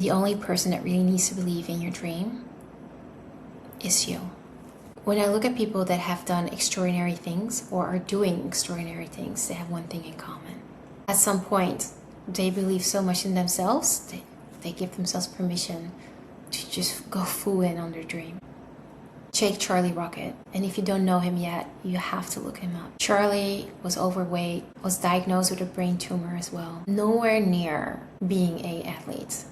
The only person that really needs to believe in your dream is you. When I look at people that have done extraordinary things or are doing extraordinary things, they have one thing in common. At some point, they believe so much in themselves, they give themselves permission to just go full in on their dream. Take Charlie Rocket, and if you don't know him yet, you have to look him up. Charlie was overweight, was diagnosed with a brain tumor as well. Nowhere near being an athlete.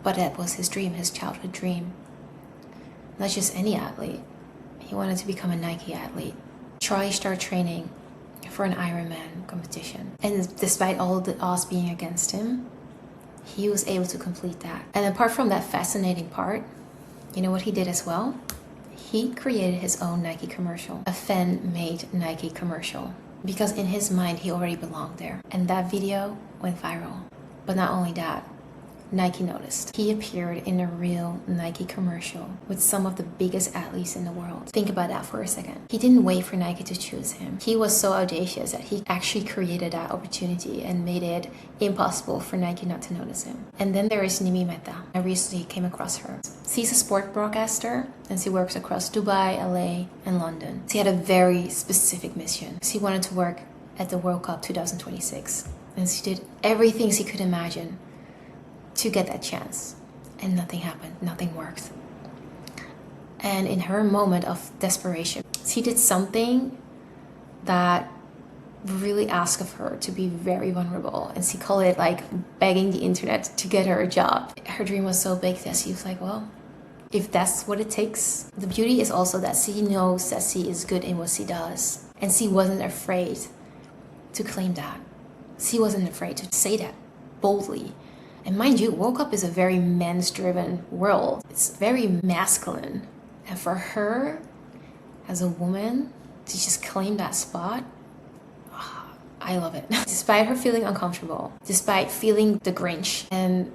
But that was his dream, his childhood dream. Not just any athlete. He wanted to become a Nike athlete. Charlie started training for an Ironman competition. And despite all the odds being against him, he was able to complete that. And apart from that fascinating part, you know what he did as well? He created his own Nike commercial, a fan-made Nike commercial, because in his mind, he already belonged there. And that video went viral. But not only that, Nike noticed. He appeared in a real Nike commercial with some of the biggest athletes in the world. Think about that for a second. He didn't wait for Nike to choose him. He was so audacious that he actually created that opportunity and made it impossible for Nike not to notice him. And then there is Nimi Mehta. I recently came across her. She's a sport broadcaster and she works across Dubai, LA, and London. She had a very specific mission. She wanted to work at the World Cup 2026. And she did everything she could imagine to get that chance, and nothing happened, nothing worked. And in her moment of desperation, she did something that really asked of her to be very vulnerable, and she called it like begging the internet to get her a job. Her dream was so big that she was like, well, if that's what it takes. The beauty is also that she knows that she is good in what she does, and she wasn't afraid to claim that. She wasn't afraid to say that boldly. And mind you, World Cup is a very men's-driven world. It's very masculine. And for her, as a woman, to just claim that spot, I love it. Despite her feeling uncomfortable, despite feeling the Grinch and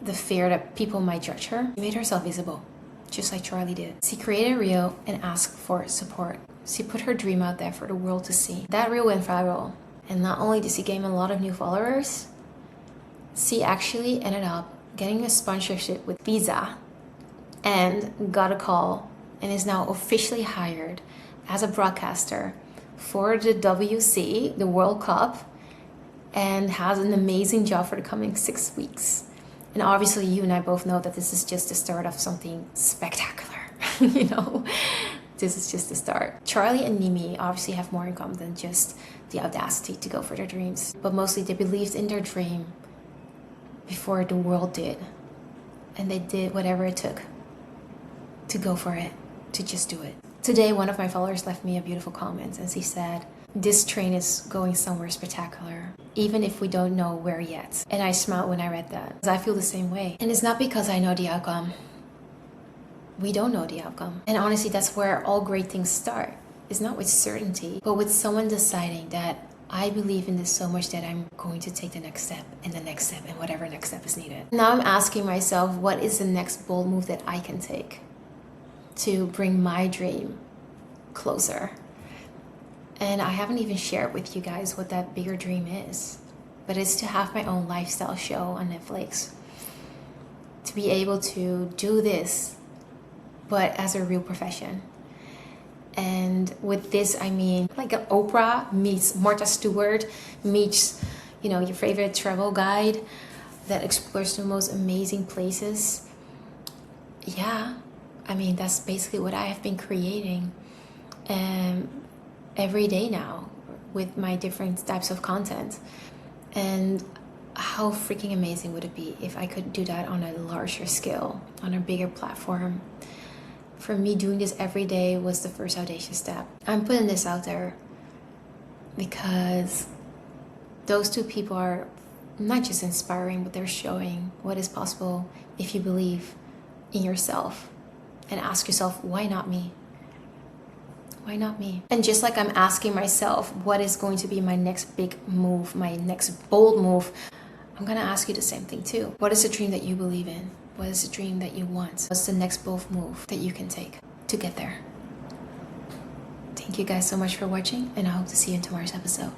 the fear that people might judge her, she made herself visible, just like Charlie did. She created a reel and asked for support. She put her dream out there for the world to see. That reel went viral. And not only did she gain a lot of new followers, she actually ended up getting a sponsorship with Visa and got a call and is now officially hired as a broadcaster for the WC, the World Cup, and has an amazing job for the coming 6 weeks. And obviously you and I both know that this is just the start of something spectacular, you know? This is just the start. Charlie and Nimi obviously have more in common than just the audacity to go for their dreams, but mostly they believed in their dream before the world did, and they did whatever it took to go for it, to just do it. Today, one of my followers left me a beautiful comment, and she said, "This train is going somewhere spectacular, even if we don't know where yet." And I smiled when I read that, because I feel the same way. And it's not because I know the outcome. We don't know the outcome. And honestly, that's where all great things start. It's not with certainty, but with someone deciding that I believe in this so much that I'm going to take the next step and the next step and whatever next step is needed. Now I'm asking myself, what is the next bold move that I can take to bring my dream closer? And I haven't even shared with you guys what that bigger dream is, but it's to have my own lifestyle show on Netflix. To be able to do this, but as a real profession. And with this, I mean, like an Oprah meets Martha Stewart meets, you know, your favorite travel guide that explores the most amazing places. Yeah, I mean, that's basically what I have been creating every day now with my different types of content. And how freaking amazing would it be if I could do that on a larger scale, on a bigger platform? For me, doing this every day was the first audacious step. I'm putting this out there because those two people are not just inspiring, but they're showing what is possible if you believe in yourself and ask yourself, why not me? Why not me? And just like I'm asking myself, what is going to be my next big move, my next bold move, I'm gonna ask you the same thing too. What is the dream that you believe in? What is the dream that you want? What's the next bold move that you can take to get there? Thank you guys so much for watching, and I hope to see you in tomorrow's episode.